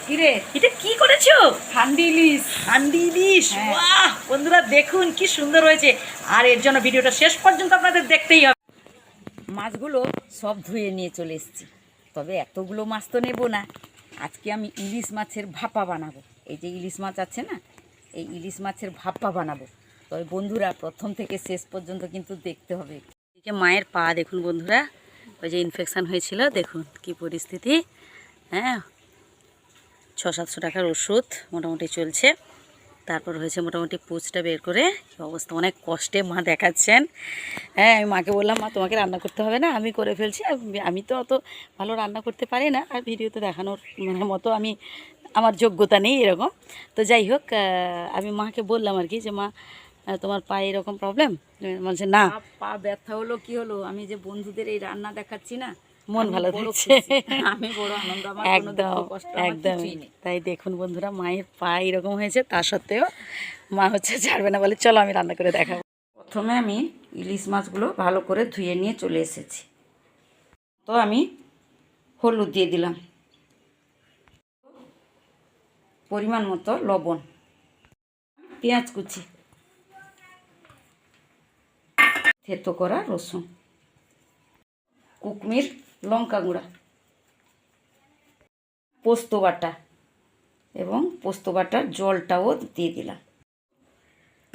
কিরে এটা কি করেছো? হান্ডি ইলিশ। হান্ডি ইলিশ, হ্যাঁ। বাহ বন্ধুরা দেখুন কি সুন্দর হয়েছে। আর এর জন্য ভিডিওটা শেষ পর্যন্ত আপনাদের দেখতেই হবে। মাছগুলো সব ধুয়ে নিয়ে চলে এসেছি, তবে এতগুলো মাছ তো নেব না। আজকে আমি ইলিশ মাছের ভাপা বানাবো। এই যে ইলিশ মাছ আছে না, এই ইলিশ মাছের ভাপা বানাবো। তবে বন্ধুরা প্রথম থেকে শেষ পর্যন্ত কিন্তু দেখতে হবে। এদিকে মায়ের পা দেখুন বন্ধুরা, ওই যে ইনফেকশান হয়েছিল, দেখুন কি পরিস্থিতি। হ্যাঁ, 600-700 টাকার ওষুধ মোটামুটি চলছে। তারপর হয়েছে মোটামুটি পুচটা বের করে, কি অবস্থা, অনেক কষ্টে মা দেখাচ্ছেন। হ্যাঁ, আমি মাকে বললাম, মা তোমাকে রান্না করতে হবে না, আমি করে ফেলছি। আমি তো অত ভালো রান্না করতে পারি না, আর ভিডিওতে দেখানোর মতো আমি আমার যোগ্যতা নেই এরকম। তো যাই হোক, আমি মাকে বললাম আর কি যে মা তোমার পায়ে এরকম প্রবলেম, বলছে না পা ব্যথা হলো কি হলো, আমি যে বন্ধুদের এই রান্না দেখাচ্ছি না, মন ভালো থাকছে। আমি বড় আনন্দ, আমার কোনো দুঃখ কষ্ট একদম। তাই দেখুন বন্ধুরা, মায়ের পা এরকম হয়েছে, তা সত্ত্বেও মা হচ্ছে ছাড়বে না, বলে চলো আমি রান্না করে দেখাবো। প্রথমে আমি ইলিশ মাছগুলো ভালো করে ধুয়ে নিয়ে চলে এসেছি। তো আমি হলুদ দিয়ে দিলাম, পরিমাণ মতো লবণ, পেঁয়াজ কুচি, থেতো করা রসুন, কুকমির লঙ্কা গুঁড়া, পোস্ত বাটা এবং পোস্ত বাটার জলটাও দিয়ে দিলাম,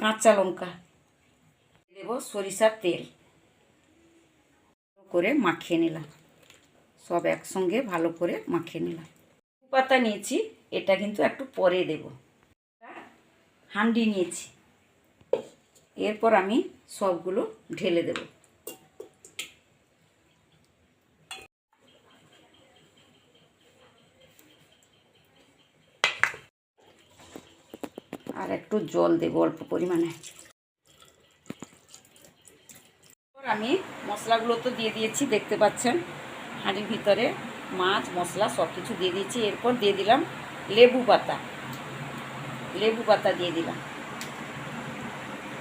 কাঁচা লঙ্কা দেব, সরিষার তেল করে মাখিয়ে নিলাম, সব একসঙ্গে ভালো করে মাখিয়ে নিলাম। পাতা নিয়েছি, এটা কিন্তু একটু পরে দেব। হাঁড়ি নিয়েছি, এরপর আমি সবগুলো ঢেলে দেব। আর একটু জল দেব অল্প পরিমাণে। আমি মশলাগুলো তো দিয়ে দিয়েছি, দেখতে পাচ্ছেন হাঁড়ির ভিতরে মাছ মশলা সব কিছু দিয়ে দিয়েছি। এরপর দিয়ে দিলাম লেবু পাতা, লেবু পাতা দিয়ে দিলাম,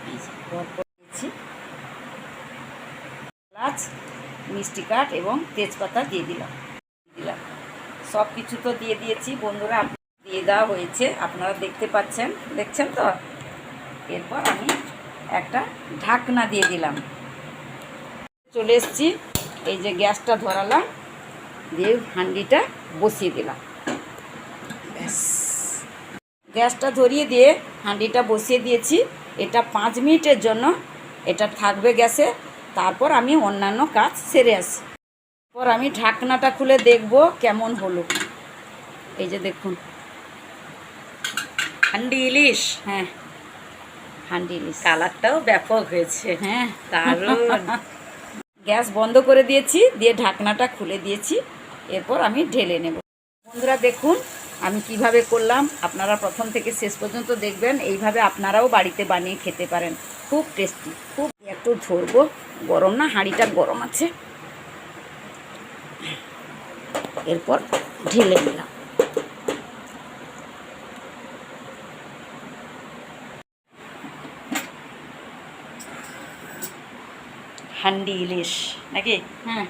দিয়েছি এলাচ, মিষ্টি কাঠ এবং তেজপাতা দিয়ে দিলাম। সব কিছু তো দিয়ে দিয়েছি বন্ধুরা, দিয়ে দেওয়া হয়েছে, আপনারা দেখতে পাচ্ছেন, দেখছেন তো। এরপর আমি একটা ঢাকনা দিয়ে দিলাম। চলে এসেছি, এই যে গ্যাসটা ধরালাম, দিয়ে হাঁড়িটা বসিয়ে দিলাম। ব্যাস, গ্যাসটা ধরিয়ে দিয়ে হাঁড়িটা বসিয়ে দিয়েছি। এটা 5 মিনিটের জন্য এটা থাকবে গ্যাসে, তারপর আমি অন্যান্য কাজ সেরে আসি। তারপর আমি ঢাকনাটা খুলে দেখব কেমন হলো। এই যে দেখুন, হান্ডি ইলিশ। হ্যাঁ, হান্ডি ইলিশ, কালারটাও ব্যাপক হয়েছে। হ্যাঁ, দারুণ। গ্যাস বন্ধ করে দিয়েছি, দিয়ে ঢাকনাটা খুলে দিয়েছি। এরপর আমি ঢেলে নেব। বন্ধুরা দেখুন আমি কিভাবে করলাম, আপনারা প্রথম থেকে শেষ পর্যন্ত দেখবেন, এইভাবে আপনারাও বাড়িতে বানিয়ে খেতে পারেন, খুব টেস্টি। খুব একটু ধরবো, গরম না, হাঁড়িটা গরম আছে। এরপর ঢেলে নিলাম। হান্ডি ইলিশ নাকি? হ্যাঁ।